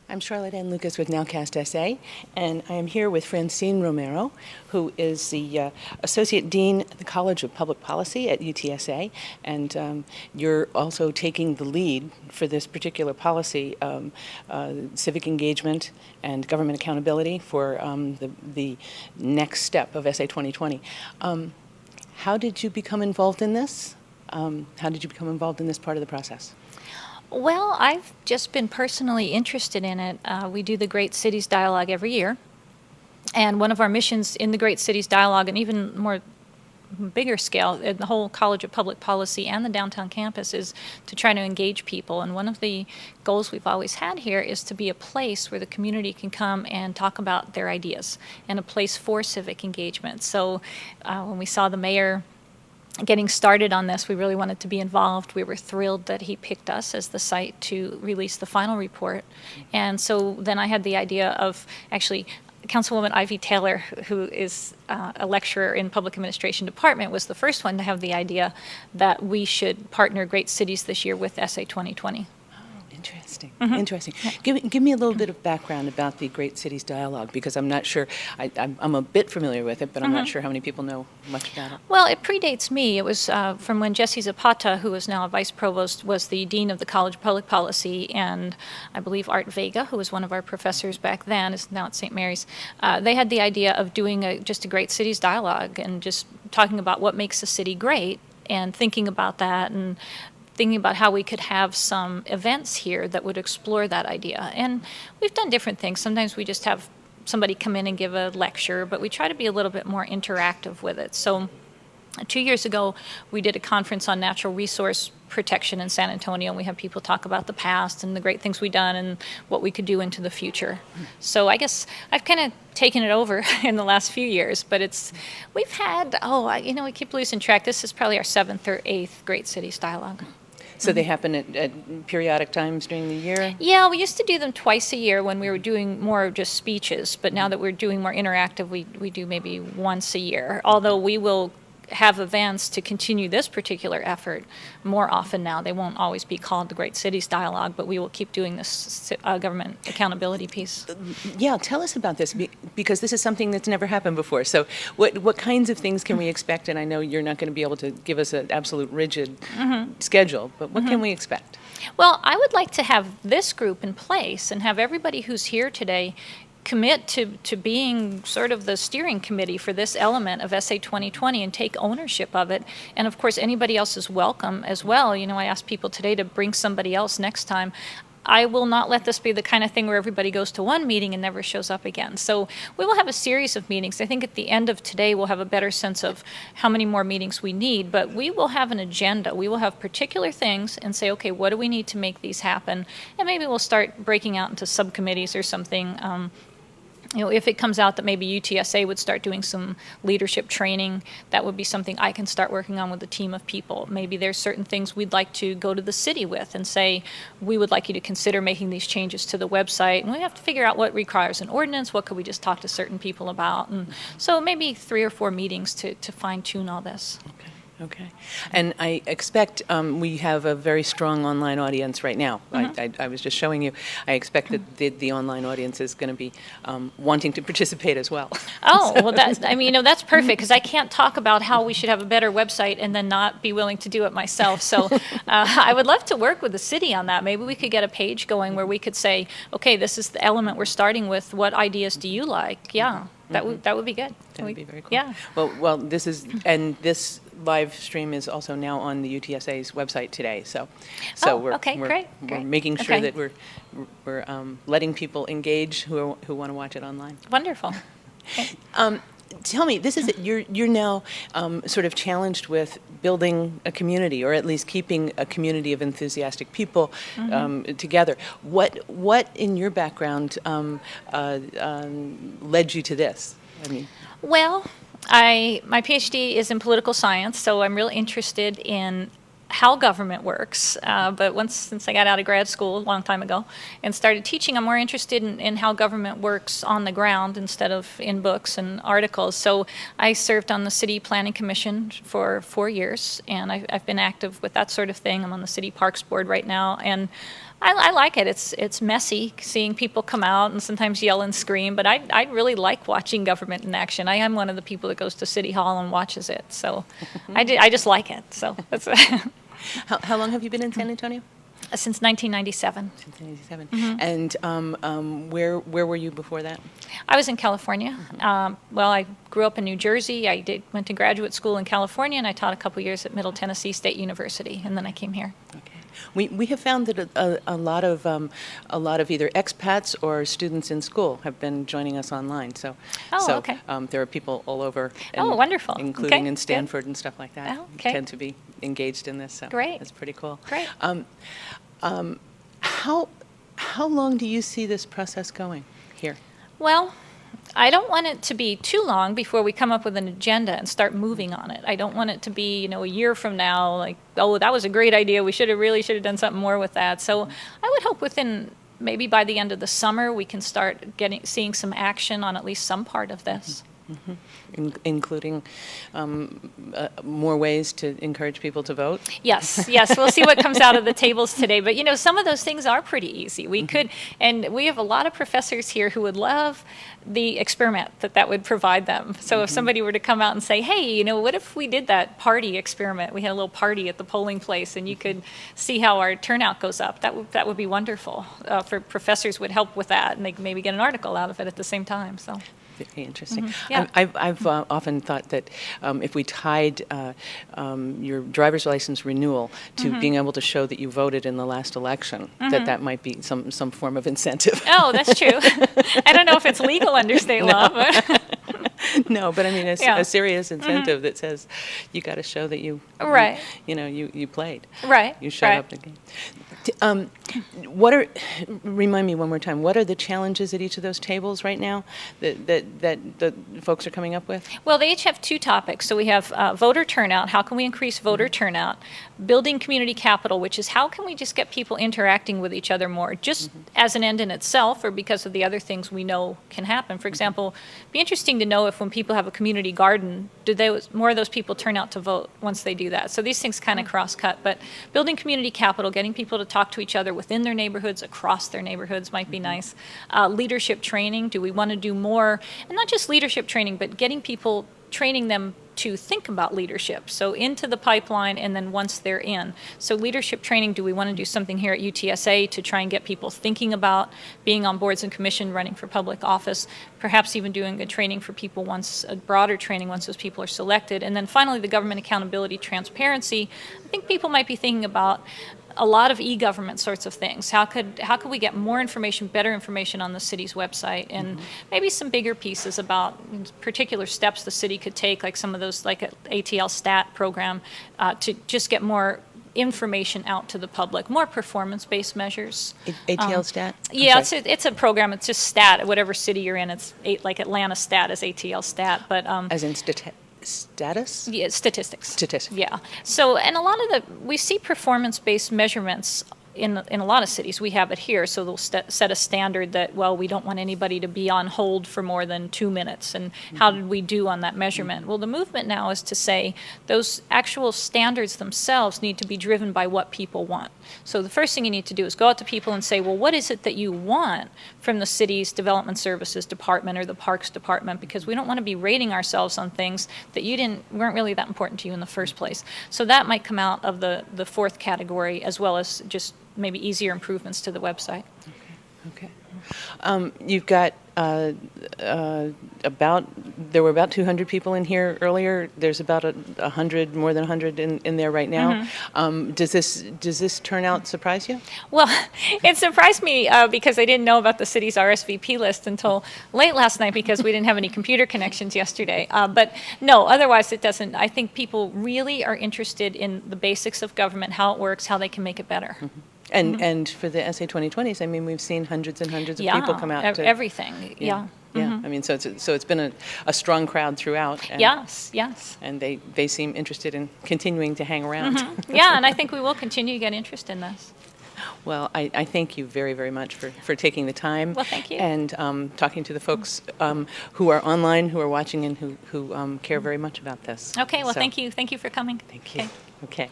I'm Charlotte N. Lucas with Nowcast SA, and I am here with Francine Romero, who is the Associate Dean at the College of Public Policy at UTSA, and you're also taking the lead for this particular policy, civic engagement and government accountability for the next step of SA 2020. How did you become involved in this? How did you become involved in this part of the process? Well, I've just been personally interested in it. We do the Great Cities Dialogue every year. And one of our missions in the Great Cities Dialogue, and even more bigger scale, the whole College of Public Policy and the downtown campus, is to try to engage people. And one of the goals we've always had here is to be a place where the community can come and talk about their ideas, and a place for civic engagement. So when we saw the mayor getting started on this, we really wanted to be involved. We were thrilled that he picked us as the site to release the final report. And so then I had the idea of actually Councilwoman Ivy Taylor, who is a lecturer in Public Administration Department, was the first one to have the idea that we should partner Great Cities this year with SA 2020. Interesting. Interesting. Give me a little bit of background about the Great Cities Dialogue, because I'm not sure, I'm a bit familiar with it, but I'm not sure how many people know much about it. Well, it predates me. It was from when Jesse Zapata, who is now a vice provost, was the dean of the College of Public Policy, and I believe Art Vega, who was one of our professors back then, is now at St. Mary's. They had the idea of doing just a Great Cities Dialogue and just talking about what makes a city great, and thinking about that, and thinking about how we could have some events here that would explore that idea. And we've done different things. Sometimes we just have somebody come in and give a lecture, but we try to be a little bit more interactive with it. So 2 years ago, we did a conference on natural resource protection in San Antonio, and we had people talk about the past and the great things we've done and what we could do into the future. So I guess I've kind of taken it over in the last few years, but we've had, we keep losing track. This is probably our 7th or 8th Great Cities Dialogue. So they happen at periodic times during the year? Yeah, we used to do them twice a year when we were doing more just speeches, but now that we're doing more interactive, we do maybe once a year, although we will have events to continue this particular effort more often now. They won't always be called the Great Cities Dialogue, but we will keep doing this government accountability piece. Yeah, tell us about this, because this is something that's never happened before. So what kinds of things can we expect? And I know you're not going to be able to give us an absolute rigid schedule, but what can we expect? Well, I would like to have this group in place and have everybody who's here today commit to being sort of the steering committee for this element of SA 2020 and take ownership of it. And of course, anybody else is welcome as well. You know, I asked people today to bring somebody else next time. I will not let this be the kind of thing where everybody goes to one meeting and never shows up again. So we will have a series of meetings. I think at the end of today we'll have a better sense of how many more meetings we need, but we will have an agenda. We will have particular things and say, okay, what do we need to make these happen? And maybe we'll start breaking out into subcommittees or something. If it comes out that maybe UTSA would start doing some leadership training, that would be something I can start working on with a team of people. Maybe there's certain things we'd like to go to the city with and say, we would like you to consider making these changes to the website. And we have to figure out what requires an ordinance, what could we just talk to certain people about. And so maybe 3 or 4 meetings to fine-tune all this. Okay. Okay. And I expect we have a very strong online audience right now. I was just showing you. I expect that the online audience is going to be wanting to participate as well. Oh, well, that's perfect, because I can't talk about how we should have a better website and then not be willing to do it myself. So I would love to work with the city on that. Maybe we could get a page going where we could say, okay, this is the element we're starting with. What ideas do you like? Yeah. That would be good. That would be very cool. Yeah. Well, this live stream is also now on the UTSA's website today. So Great. We're making sure that we're letting people engage who want to watch it online. Wonderful. Tell me, you're now sort of challenged with building a community, or at least keeping a community of enthusiastic people together. What in your background led you to this? I mean, well, my PhD is in political science, so I'm really interested in how government works, but since I got out of grad school a long time ago and started teaching, I'm more interested in how government works on the ground instead of in books and articles. So I served on the City Planning Commission for 4 years, and I've been active with that sort of thing. I'm on the City Parks Board right now, and I like it. It's messy seeing people come out and sometimes yell and scream, but I really like watching government in action. I am one of the people that goes to City Hall and watches it, so I just like it. So that's How long have you been in San Antonio? Since 1997. Since 1997. And where were you before that? I was in California. Well, I grew up in New Jersey. I went to graduate school in California, and I taught a couple years at Middle Tennessee State University, and then I came here. Okay. We have found that a lot of either expats or students in school have been joining us online. So, okay. There are people all over. Wonderful. Including Okay, in Stanford and stuff like that. Oh, okay. Tend to be engaged in this. So Great. That's pretty cool. Great. How long do you see this process going here? Well, I don't want it to be too long before we come up with an agenda and start moving on it. I don't want it to be, a year from now, like, oh, that was a great idea. We should have done something more with that. So I would hope within maybe by the end of the summer we can start seeing some action on at least some part of this. Including more ways to encourage people to vote? Yes. We'll see what comes out of the tables today. But, some of those things are pretty easy. We could, and we have a lot of professors here who would love the experiment that would provide them. So if somebody were to come out and say, hey, what if we did that party experiment? We had a little party at the polling place, and you could see how our turnout goes up. That would be wonderful. For professors would help with that, and they could maybe get an article out of it at the same time. So. Very interesting. Yeah. I've often thought that if we tied your driver's license renewal to being able to show that you voted in the last election, that might be some form of incentive. Oh, that's true. I don't know if it's legal under state law, but no, but I mean a serious incentive that says you got to show that you you played. Right. You showed up the game. Remind me one more time, what are the challenges at each of those tables right now that the folks are coming up with? Well, they each have two topics. So we have voter turnout. How can we increase voter turnout? Building community capital, which is how can we just get people interacting with each other more, just as an end in itself or because of the other things we know can happen. For example, it'd be interesting to know if when people have a community garden, more of those people turn out to vote once they do that. So these things kind of cross-cut. But building community capital, getting people to talk to each other within their neighborhoods, across their neighborhoods might be nice. Leadership training, do we want to do more? And not just leadership training, but getting people, training them to think about leadership. So into the pipeline and then once they're in. So leadership training, do we want to do something here at UTSA to try and get people thinking about being on boards and commission, running for public office, perhaps even doing a training for people a broader training once those people are selected. And then finally, the government accountability, transparency. I think people might be thinking about a lot of e-government sorts of things. How could we get more information, better information on the city's website, and maybe some bigger pieces about particular steps the city could take, like some of those, like an ATL STAT program, to just get more information out to the public, more performance-based measures. ATL STAT? Yeah, it's a program. It's just STAT. Whatever city you're in, it's like Atlanta STAT is ATL STAT. But as in status? Yeah, statistics. Statistics. Yeah. So, and a lot of we see performance-based measurements in a lot of cities. We have it here, so they'll set a standard that, well, we don't want anybody to be on hold for more than 2 minutes, and how did we do on that measurement? Well, the movement now is to say those actual standards themselves need to be driven by what people want. So the first thing you need to do is go out to people and say, well, what is it that you want from the city's development services department or the parks department? Because we don't want to be rating ourselves on things that weren't really that important to you in the first place. So that might come out of the fourth category, as well as just maybe easier improvements to the website. Okay. You've got there were about 200 people in here earlier. There's about 100, more than 100 in there right now. Does this turnout surprise you? Well, it surprised me because I didn't know about the city's RSVP list until late last night because we didn't have any computer connections yesterday. But no, otherwise it doesn't. I think people really are interested in the basics of government, how it works, how they can make it better. And for the SA 2020s, I mean, we've seen hundreds and hundreds of people come out to everything. Yeah. Yeah. I mean, so it's been a strong crowd throughout. And, yes. And they seem interested in continuing to hang around. Yeah, and I think we will continue to get interest in this. Well, I thank you very, very much for taking the time. Well, thank you. And talking to the folks who are online, who are watching, and who care very much about this. Okay. Well, thank you. Thank you for coming. Thank you. Okay.